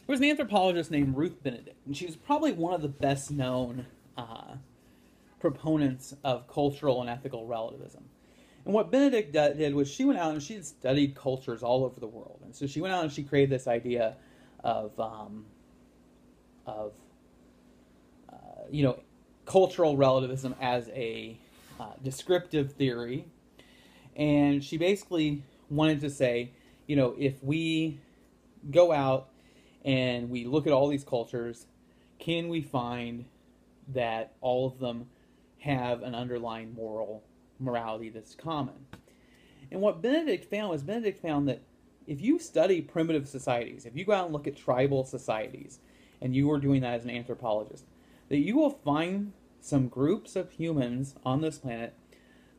was an anthropologist named Ruth Benedict, and she was probably one of the best known proponents of cultural and ethical relativism. And what Benedict did was she went out and she had studied cultures all over the world, and so she went out and she created this idea of of cultural relativism as a descriptive theory, and she basically wanted to say, if we go out and we look at all these cultures, can we find that all of them have an underlying morality that's common? And what Benedict found that if you study primitive societies, if you go out and look at tribal societies, and you were doing that as an anthropologist, that you will find some groups of humans on this planet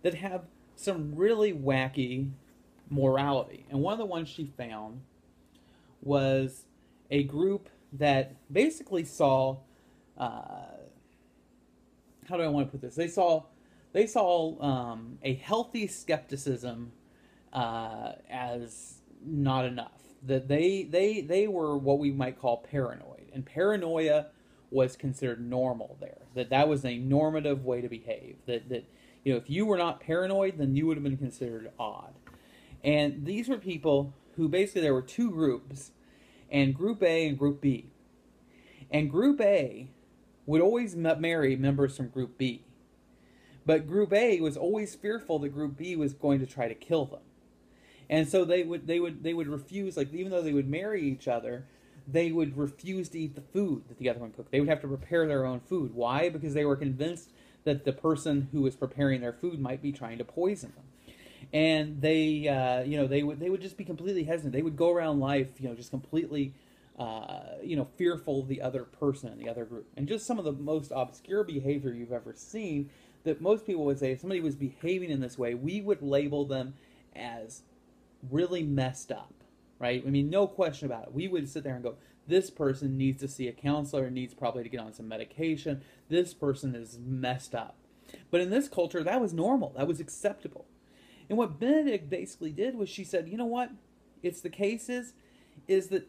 that have some really wacky morality. And one of the ones she found was a group that basically saw, how do I want to put this? They saw a healthy skepticism as not enough. That they were what we might call paranoid, and paranoia was considered normal there. That was a normative way to behave. That if you were not paranoid, then you would have been considered odd. And these were people who basically, there were two groups, and Group A and Group B. And Group A would always marry members from Group B. But Group A was always fearful that Group B was going to try to kill them. And so they would refuse, like, even though they would marry each other, they would refuse to eat the food that the other one cooked. They would have to prepare their own food. Why? Because they were convinced that the person who was preparing their food might be trying to poison them. And they would just be completely hesitant. They would go around life, just completely, fearful of the other person in the other group. And just some of the most obscure behavior you've ever seen, that most people would say, if somebody was behaving in this way, we would label them as really messed up, right? I mean, no question about it. We would sit there and go, this person needs to see a counselor, needs probably to get on some medication. This person is messed up. But in this culture, that was normal. That was acceptable. And what Benedict basically did was she said, you know what? It's the case is that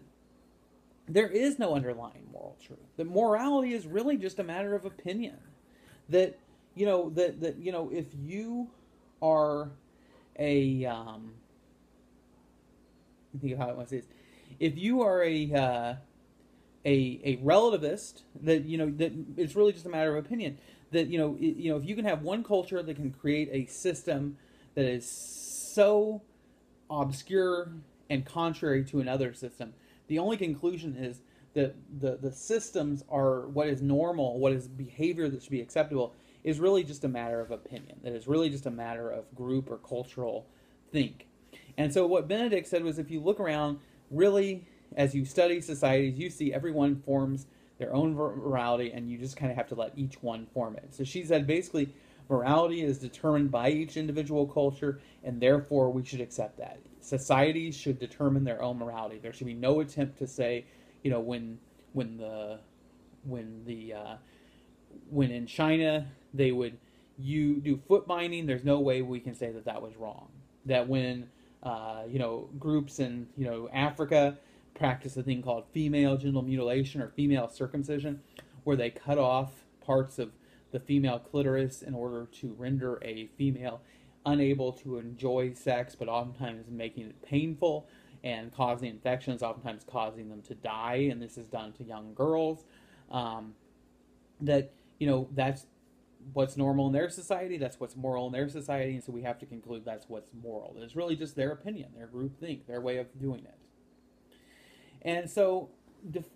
there is no underlying moral truth. That morality is really just a matter of opinion. That, if you are a, think of how I want to say this. If you are a relativist, that that it's really just a matter of opinion. That if you can have one culture that can create a system that is so obscure and contrary to another system, the only conclusion is that the systems are what is normal, what is behavior that should be acceptable, is really just a matter of opinion. That is really just a matter of group or cultural think. And so what Benedict said was, if you look around, really, as you study societies, you see everyone forms their own morality, and you just kind of have to let each one form it. So she said, basically, morality is determined by each individual culture, and therefore we should accept that. Societies should determine their own morality. There should be no attempt to say, when in China they would do foot binding, there's no way we can say that was wrong. That when groups in Africa practice a thing called female genital mutilation or female circumcision, where they cut off parts of the female clitoris in order to render a female unable to enjoy sex, but oftentimes making it painful and causing infections, oftentimes causing them to die, and this is done to young girls. That's what's normal in their society, that's what's moral in their society, and so we have to conclude that's what's moral. It's really just their opinion, their groupthink, their way of doing it. And so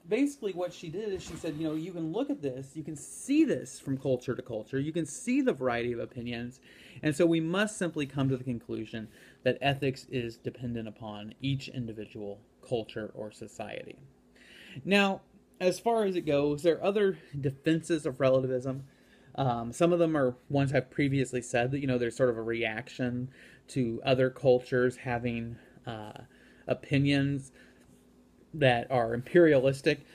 basically what she did is she said, you can look at this, you can see this from culture to culture, you can see the variety of opinions, and so we must simply come to the conclusion that ethics is dependent upon each individual culture or society. Now, as far as it goes, there are other defenses of relativism. Some of them are ones I've previously said, that there's sort of a reaction to other cultures having opinions that are imperialistic,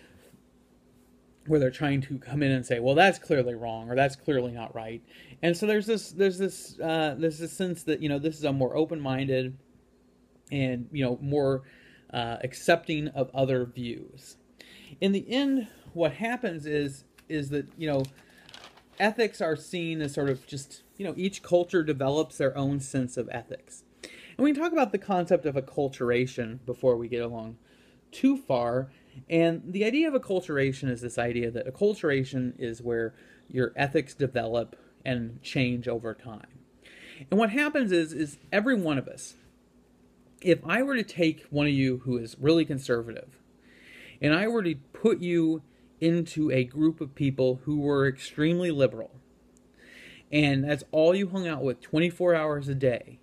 where they're trying to come in and say, well, that's clearly wrong, or that's clearly not right. And so there's this sense that this is a more open-minded and more accepting of other views. In the end, what happens is that, ethics are seen as sort of just, each culture develops their own sense of ethics. And we can talk about the concept of acculturation before we get along too far. And the idea of acculturation is this idea that acculturation is where your ethics develop and change over time. And what happens is every one of us, if I were to take one of you who is really conservative, and I were to put you into a group of people who were extremely liberal, and that's all you hung out with 24 hours a day,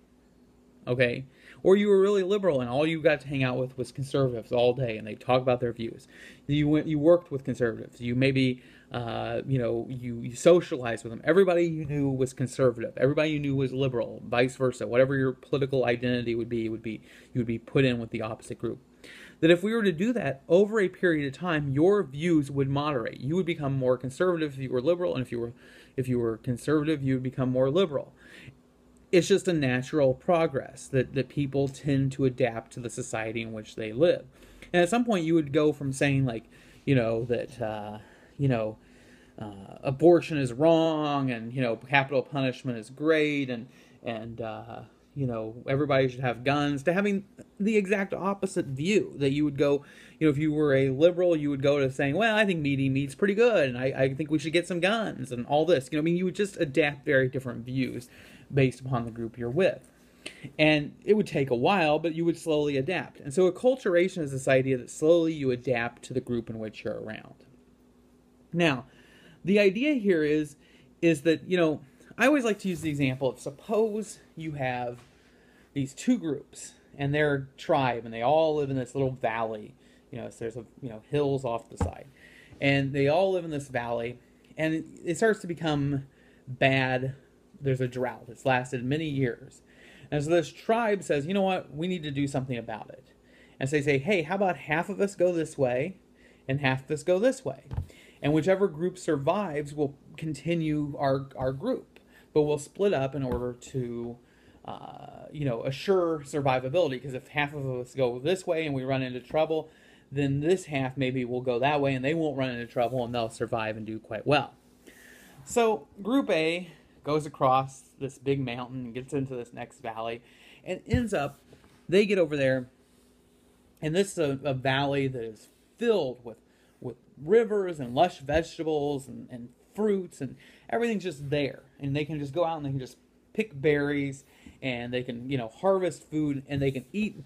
okay? Or you were really liberal and all you got to hang out with was conservatives all day and they talk about their views. You worked with conservatives. You maybe, you socialized with them. Everybody you knew was conservative. Everybody you knew was liberal, vice versa. Whatever your political identity would be, you would be put in with the opposite group. That if we were to do that over a period of time, your views would moderate. You would become more conservative if you were liberal, and if you were conservative, you would become more liberal. It's just a natural progress that people tend to adapt to the society in which they live. And at some point, you would go from saying abortion is wrong, and capital punishment is great, and everybody should have guns, to having the exact opposite view. That you would go, if you were a liberal, you would go to saying, well, I think eating meat's pretty good, and I think we should get some guns, and all this. You would just adapt very different views based upon the group you're with. And it would take a while, but you would slowly adapt. And so acculturation is this idea that slowly you adapt to the group in which you're around. Now, the idea here is that, I always like to use the example of, suppose you have these two groups, and they're a tribe, and they all live in this little valley. So there's hills off the side. And they all live in this valley, and it starts to become bad. There's a drought. It's lasted many years. And so this tribe says, you know what, we need to do something about it. And so they say, hey, how about half of us go this way, and half of us go this way? And whichever group survives will continue our group. But we'll split up in order to, assure survivability. Because if half of us go this way and we run into trouble, then this half maybe will go that way and they won't run into trouble and they'll survive and do quite well. So Group A goes across this big mountain and gets into this next valley and ends up, they get over there, and this is a valley that is filled with rivers and lush vegetables and fruits, and everything's just there. And they can just go out and they can just pick berries, and they can, harvest food, and they can eat,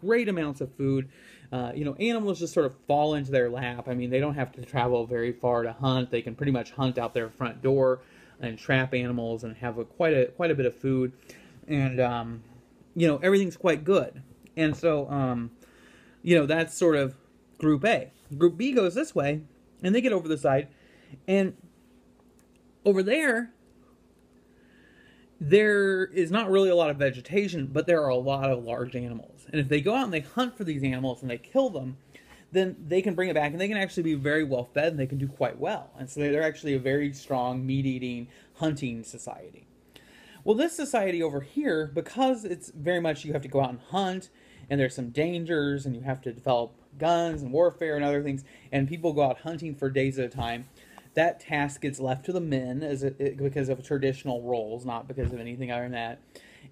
great amounts of food. Animals just sort of fall into their lap. They don't have to travel very far to hunt. They can pretty much hunt out their front door and trap animals and have quite a bit of food. And, everything's quite good. And so, that's sort of Group A. Group B goes this way, and they get over the side, and over there is not really a lot of vegetation, but there are a lot of large animals. And if they go out and they hunt for these animals and they kill them, then they can bring it back, and they can actually be very well fed, and they can do quite well. And so they're actually a very strong meat-eating, hunting society. Well, this society over here, because it's very much you have to go out and hunt, and there's some dangers, and you have to develop guns and warfare and other things, and people go out hunting for days at a time, that task gets left to the men because of traditional roles, not because of anything other than that.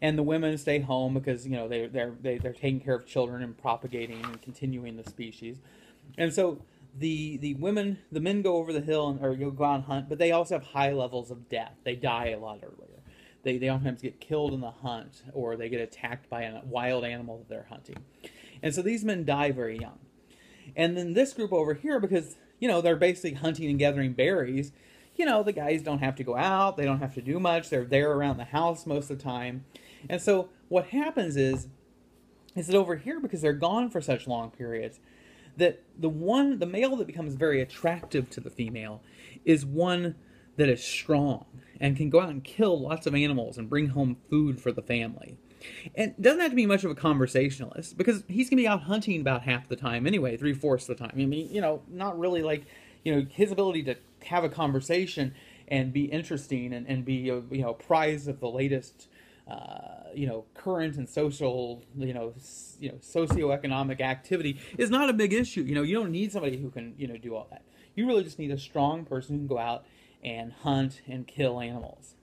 And the women stay home because they're taking care of children and propagating and continuing the species. And so the men go over the hill or go out and hunt, but they also have high levels of death. They die a lot earlier. They sometimes get killed in the hunt, or they get attacked by a wild animal that they're hunting. And so these men die very young. And then this group over here, because they're basically hunting and gathering berries, the guys don't have to go out, they don't have to do much, they're there around the house most of the time. And so what happens is that over here, because they're gone for such long periods, that the male that becomes very attractive to the female is one that is strong and can go out and kill lots of animals and bring home food for the family. And it doesn't have to be much of a conversationalist, because he's going to be out hunting about half the time anyway, 3/4 of the time. Not really his ability to have a conversation and be interesting and be, prize of the latest current and social, socioeconomic activity is not a big issue. You don't need somebody who can, do all that. You really just need a strong person who can go out and hunt and kill animals.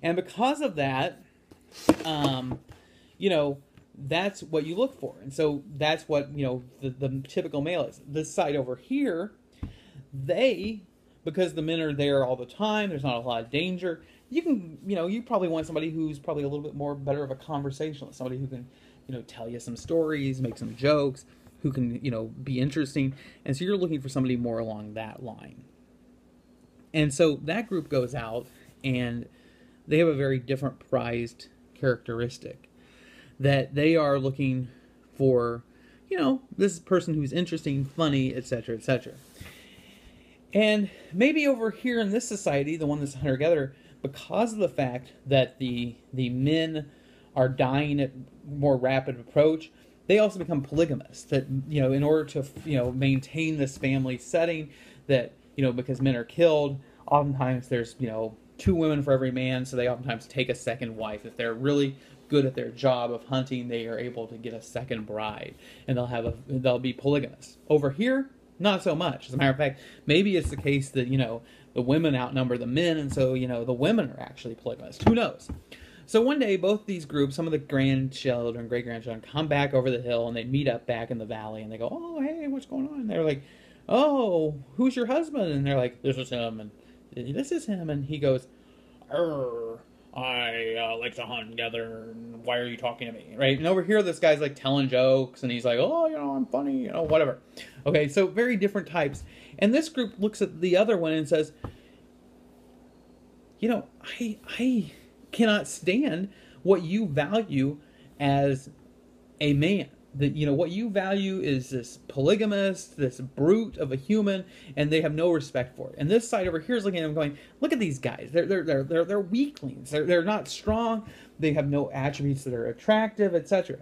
And because of that, that's what you look for. And so that's what, the typical male is. This side over here, because the men are there all the time, there's not a lot of danger, you probably want somebody who's probably a little bit more better of a conversationalist, somebody who can, tell you some stories, make some jokes, who can, be interesting. And so you're looking for somebody more along that line. And so that group goes out and they have a very different prized characteristic, that they are looking for, this person who's interesting, funny, etc., etc. And maybe over here in this society, the one that's hunter-gatherer, because of the fact that the men are dying at more rapid approach, they also become polygamous. That, in order to, maintain this family setting, that, because men are killed, oftentimes there's, 2 women for every man, so they oftentimes take a second wife. If they're really good at their job of hunting, they are able to get a second bride, and they'll be polygamous. Over here, not so much. As a matter of fact, maybe it's the case that, the women outnumber the men, and so, the women are actually polygamous. Who knows? So one day, both these groups, some of the grandchildren, great-grandchildren, come back over the hill, and they meet up back in the valley, and they go, oh, hey, what's going on? And they're like, oh, who's your husband? And they're like, this is him, and this is him. And he goes, I like to hunt and gather, and why are you talking to me, right? And over here, this guy's like telling jokes, and he's like, oh, I'm funny, whatever. Okay, so very different types. And this group looks at the other one and says, I cannot stand what you value as a man. That, what you value is this polygamist, this brute of a human, and they have no respect for it. And this side over here is looking at them going, look at these guys. They're weaklings. They're not strong. They have no attributes that are attractive, etc.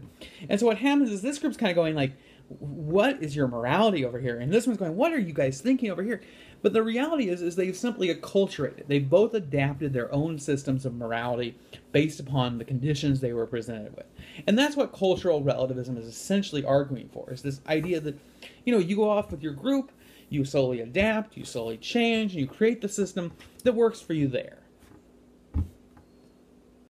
And so what happens is this group's kind of going like, what is your morality over here? And this one's going, what are you guys thinking over here? But the reality is they've simply acculturated. They've both adapted their own systems of morality based upon the conditions they were presented with. And that's what cultural relativism is essentially arguing for, is this idea that, you go off with your group, you slowly adapt, you slowly change, and you create the system that works for you there.